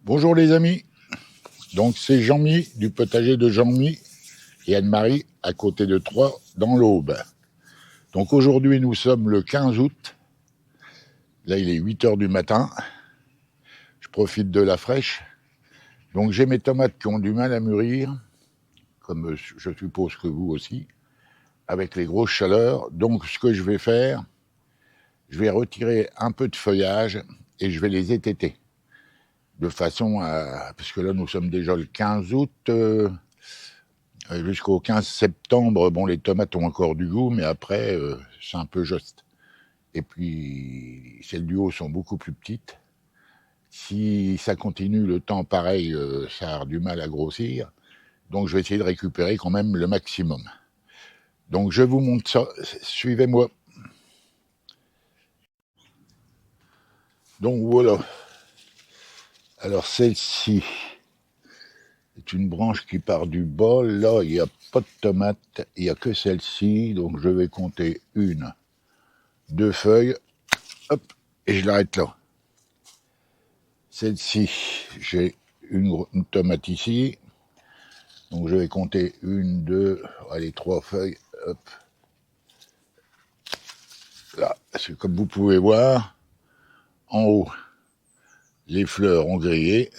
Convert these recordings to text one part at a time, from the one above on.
Bonjour les amis, donc c'est Jean-Mi du potager de Jean-Mi et Anne-Marie à côté de Troyes dans l'Aube. Donc aujourd'hui nous sommes le 15 août, là il est 8h du matin, je profite de la fraîche. Donc j'ai mes tomates qui ont du mal à mûrir, comme je suppose que vous aussi, avec les grosses chaleurs. Donc ce que je vais faire, je vais retirer un peu de feuillage et je vais les étêter. De façon à... Parce que là nous sommes déjà le 15 août... jusqu'au 15 septembre, bon, les tomates ont encore du goût, mais après, c'est un peu juste. Et puis, celles du haut sont beaucoup plus petites. Si ça continue le temps pareil, ça a du mal à grossir. Donc, je vais essayer de récupérer quand même le maximum. Donc, je vous montre ça. Suivez-moi. Donc, voilà. Alors, celle-ci est une branche qui part du bas. Là, il n'y a pas de tomates. Il n'y a que celle-ci. Donc, je vais compter 1, 2 feuilles. Hop, et je l'arrête là. Celle-ci, j'ai une tomate ici. Donc je vais compter 1, 2, allez, 3 feuilles. Hop. Là, parce que comme vous pouvez voir, en haut, les fleurs ont grillé.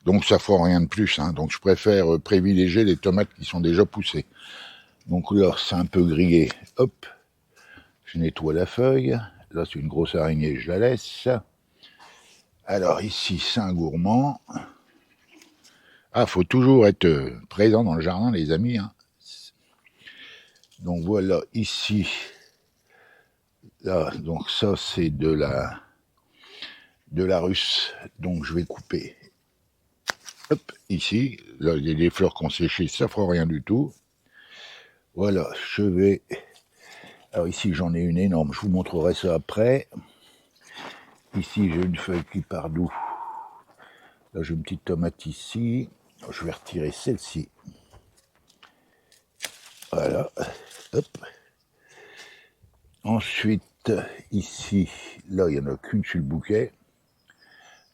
Donc ça ne fera rien de plus. Hein. Donc je préfère privilégier les tomates qui sont déjà poussées. Donc là, c'est un peu grillé. Hop. Je nettoie la feuille. Là, c'est une grosse araignée, je la laisse. Alors ici, c'est un gourmand. Ah, faut toujours être présent dans le jardin, les amis. Hein. Donc voilà, ici, là, donc ça c'est de la russe. Donc je vais couper. Hop, ici, là il y a des fleurs qui ont séché, ça fera rien du tout. Voilà, je vais. Alors ici j'en ai une énorme, je vous montrerai ça après. Ici j'ai une feuille qui part d'où? Là j'ai une petite tomate ici. Je vais retirer celle-ci. Voilà. Hop. Ensuite, ici, là, il n'y en a qu'une sur le bouquet.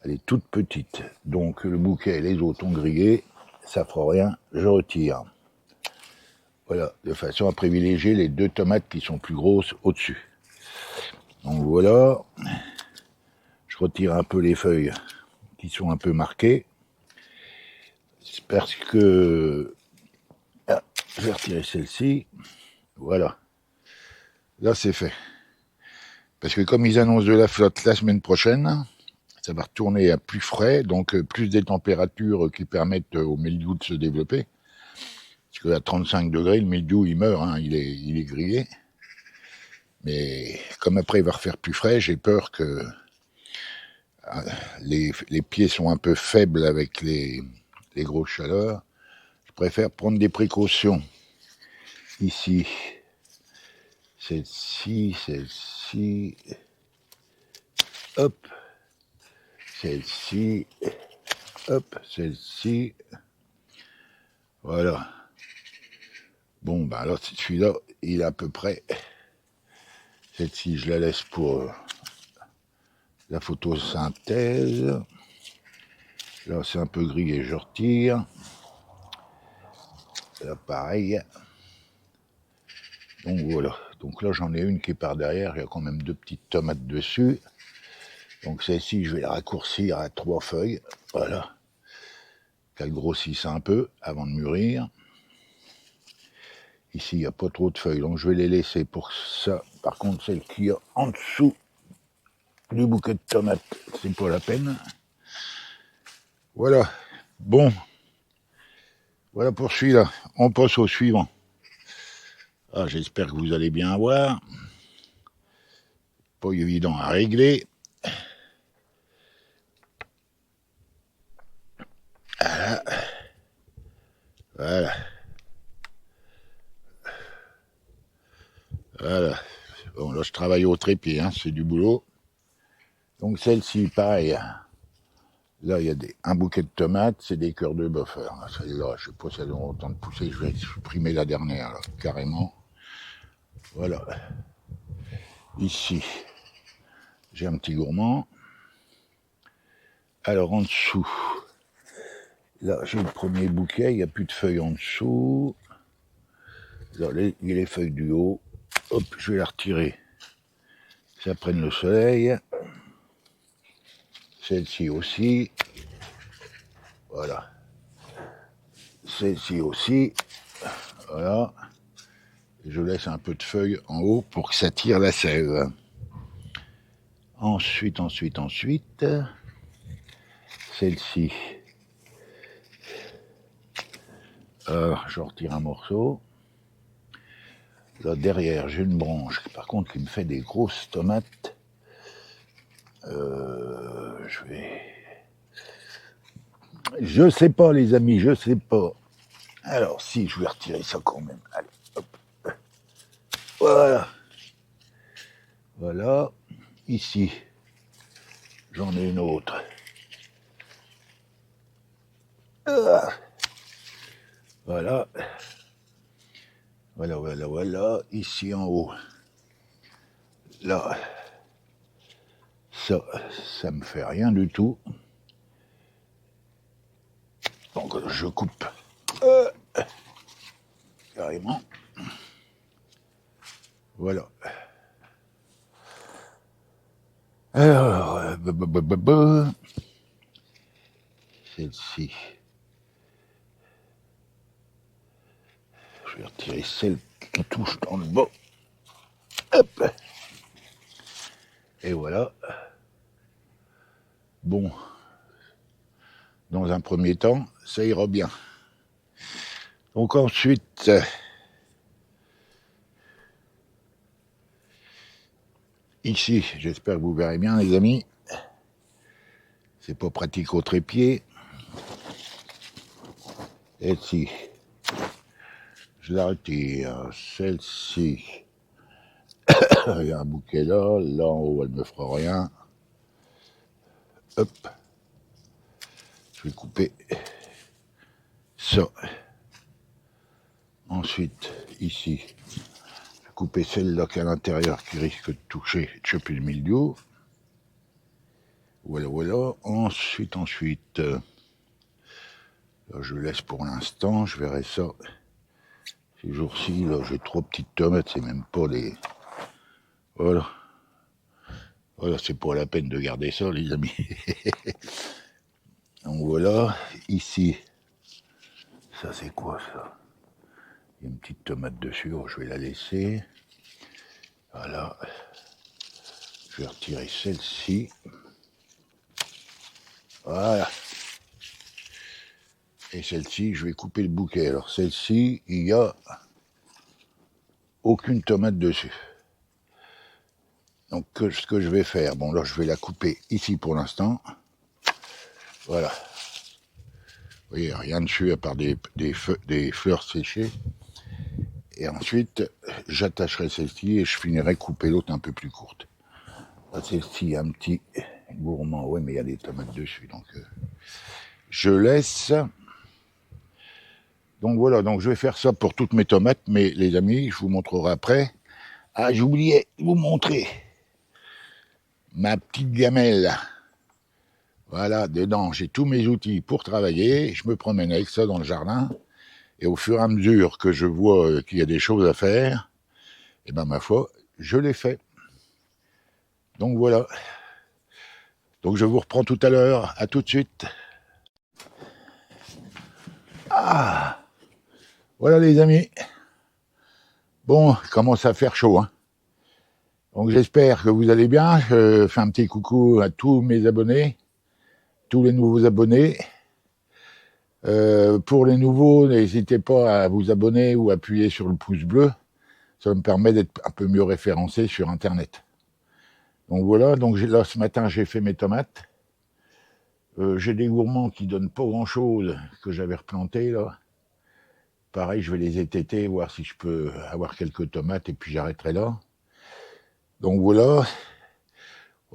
Elle est toute petite. Donc, le bouquet et les autres ont grillé. Ça ne fera rien, je retire. Voilà, de façon à privilégier les 2 tomates qui sont plus grosses au-dessus. Donc voilà. Je retire un peu les feuilles qui sont un peu marquées. C'est parce que... Ah, je vais retirer celle-ci. Voilà. Là, c'est fait. Parce que comme ils annoncent de la flotte la semaine prochaine, ça va retourner à plus frais, donc plus des températures qui permettent au mildiou de se développer. Parce qu'à 35 degrés, le mildiou, il meurt, hein, il est grillé. Mais comme après, il va refaire plus frais, j'ai peur que les pieds sont un peu faibles avec les grosses chaleurs. Je préfère prendre des précautions. Ici, celle-ci, hop, celle-ci, hop, celle-ci. Voilà. Bon, ben alors celui-là, il est à peu près... Celle-ci, je la laisse pour la photosynthèse. Là, c'est un peu grillé, je retire. Là, pareil. Donc voilà. Donc là, j'en ai une qui part derrière. Il y a quand même 2 petites tomates dessus. Donc celle-ci, je vais la raccourcir à 3 feuilles. Voilà. Qu'elle grossisse un peu avant de mûrir. Ici, il n'y a pas trop de feuilles, donc je vais les laisser pour ça. Par contre, celle qui est en dessous du bouquet de tomates, c'est pas la peine. Voilà. Bon. Voilà pour celui-là. On passe au suivant. Ah, j'espère que vous allez bien voir. Pas évident à régler. Voilà. Voilà. Voilà. Bon, là, je travaille au trépied, hein, c'est du boulot. Donc, celle-ci, pareil. Là, il y a un bouquet de tomates, c'est des cœurs de buffer. Celle-là, je ne sais pas si elles auront autant de pousser, je vais supprimer la dernière, là, carrément. Voilà. Ici, j'ai un petit gourmand. Alors en dessous, là j'ai le premier bouquet, il n'y a plus de feuilles en dessous. Là, il y a les feuilles du haut. Hop, je vais la retirer. Ça prenne le soleil. Celle-ci aussi. Voilà. Celle-ci aussi. Voilà. Et je laisse un peu de feuilles en haut pour que ça tire la sève. Ensuite, celle-ci. Je retire un morceau. Là, derrière, j'ai une branche, par contre, qui me fait des grosses tomates. Je sais pas, les amis, je sais pas. Alors, si, je vais retirer ça quand même. Allez, hop. Voilà. Voilà. Ici, j'en ai une autre. Voilà. Voilà. Ici en haut. Là. Ça me fait rien du tout. Donc, je coupe. Carrément. Voilà. Alors, celle-ci. Je vais retirer celle qui touche dans le bas. Hop. Et voilà. Bon. Dans un premier temps, ça ira bien. Donc ensuite, ici, j'espère que vous verrez bien, les amis. C'est pas pratique au trépied. Celle-ci, je la retire. Celle-ci, il y a un bouquet là. Là en haut, elle ne me fera rien. Hop. Je vais couper ça. Ensuite, ici, je vais couper celle-là qui est à l'intérieur qui risque de toucher, de choper le milieu. Voilà. Ensuite, là, je laisse pour l'instant, je verrai ça. Ces jours-ci, là, j'ai 3 petites tomates, c'est même pas des... Voilà, c'est pas la peine de garder ça, les amis. Donc voilà, ici, ça c'est quoi ça? Il y a une petite tomate dessus, je vais la laisser. Voilà. Je vais retirer celle-ci. Voilà. Et celle-ci, je vais couper le bouquet. Alors celle-ci, il n'y a aucune tomate dessus. Donc ce que je vais faire, bon là je vais la couper ici pour l'instant. Voilà. Vous voyez, rien dessus à part des fleurs séchées. Et ensuite, j'attacherai celle-ci et je finirai couper l'autre un peu plus courte. Celle-ci, un petit gourmand. Ouais, mais il y a des tomates dessus, donc je laisse. Donc voilà, donc je vais faire ça pour toutes mes tomates, mais les amis, je vous montrerai après. Ah, j'oubliais de vous montrer ma petite gamelle. Voilà, dedans, j'ai tous mes outils pour travailler. Je me promène avec ça dans le jardin. Et au fur et à mesure que je vois qu'il y a des choses à faire, et ben ma foi, je les fais. Donc voilà. Donc je vous reprends tout à l'heure. À tout de suite. Ah, voilà les amis. Bon, il commence à faire chaud, hein. Donc j'espère que vous allez bien. Je fais un petit coucou à tous mes abonnés, tous les nouveaux abonnés. Pour les nouveaux, n'hésitez pas à vous abonner ou appuyer sur le pouce bleu. Ça me permet d'être un peu mieux référencé sur Internet. Donc voilà, donc là ce matin j'ai fait mes tomates. J'ai des gourmands qui donnent pas grand-chose que j'avais replanté là. Pareil, je vais les étêter, voir si je peux avoir quelques tomates et puis j'arrêterai là. Donc voilà.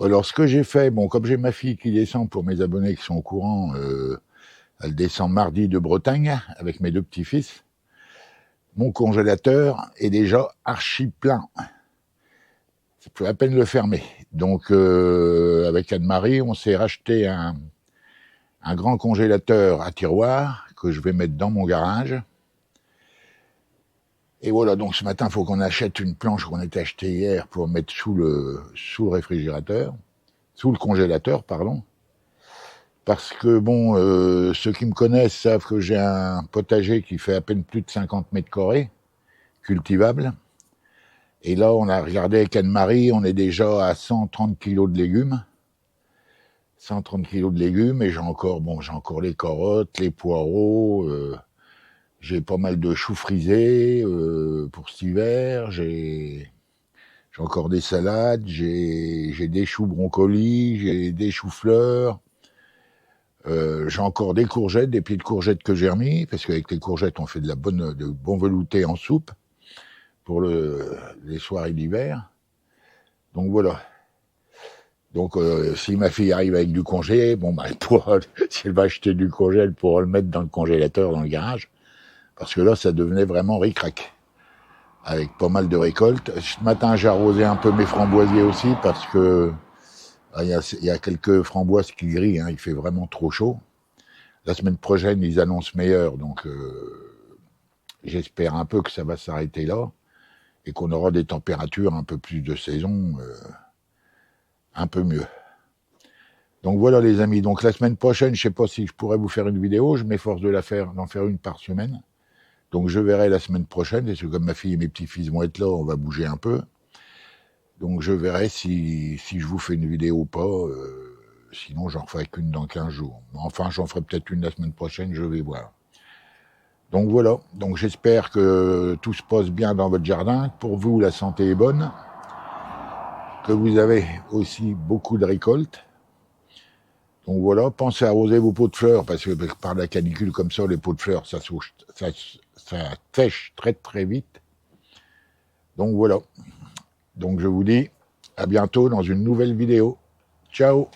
Alors ce que j'ai fait, bon, comme j'ai ma fille qui descend, pour mes abonnés qui sont au courant, elle descend mardi de Bretagne avec mes 2 petits-fils. Mon congélateur est déjà archi plein. Ça peut à peine le fermer. Donc avec Anne-Marie, on s'est racheté un un grand congélateur à tiroir que je vais mettre dans mon garage. Et voilà, donc ce matin, il faut qu'on achète une planche qu'on a achetée hier pour mettre sous le réfrigérateur, sous le congélateur, pardon. Parce que, bon, ceux qui me connaissent savent que j'ai un potager qui fait à peine plus de 50 mètres carrés, cultivable. Et là, on a regardé avec Anne-Marie, on est déjà à 130 kilos de légumes. 130 kilos de légumes, et j'ai encore les carottes, les poireaux, j'ai pas mal de choux frisés pour cet hiver, j'ai encore des salades, j'ai des choux brocolis, j'ai des choux-fleurs, j'ai encore des courgettes, des pieds de courgettes que j'ai remis, parce qu'avec les courgettes, on fait de bon velouté en soupe pour les soirées d'hiver. Donc voilà. Donc si ma fille arrive avec du congé, bon bah si elle va acheter du congé, elle pourra le mettre dans le congélateur, dans le garage. Parce que là, ça devenait vraiment ric-rac. Avec pas mal de récoltes. Ce matin, j'ai arrosé un peu mes framboisiers aussi, parce que il y a quelques framboises qui grillent, hein, il fait vraiment trop chaud. La semaine prochaine, ils annoncent meilleur, donc j'espère un peu que ça va s'arrêter là, et qu'on aura des températures un peu plus de saison, un peu mieux. Donc voilà les amis, donc la semaine prochaine, je ne sais pas si je pourrais vous faire une vidéo, je m'efforce d'en faire une par semaine. Donc je verrai la semaine prochaine, parce que comme ma fille et mes petits-fils vont être là, on va bouger un peu. Donc je verrai si je vous fais une vidéo ou pas, sinon j'en ferai qu'une dans 15 jours. Enfin, j'en ferai peut-être une la semaine prochaine, je vais voir. Donc voilà, donc j'espère que tout se passe bien dans votre jardin, que pour vous la santé est bonne, que vous avez aussi beaucoup de récoltes. Donc voilà, pensez à arroser vos pots de fleurs, parce que par la canicule comme ça, les pots de fleurs, ça sèche très très vite. Donc voilà, donc je vous dis à bientôt dans une nouvelle vidéo. Ciao!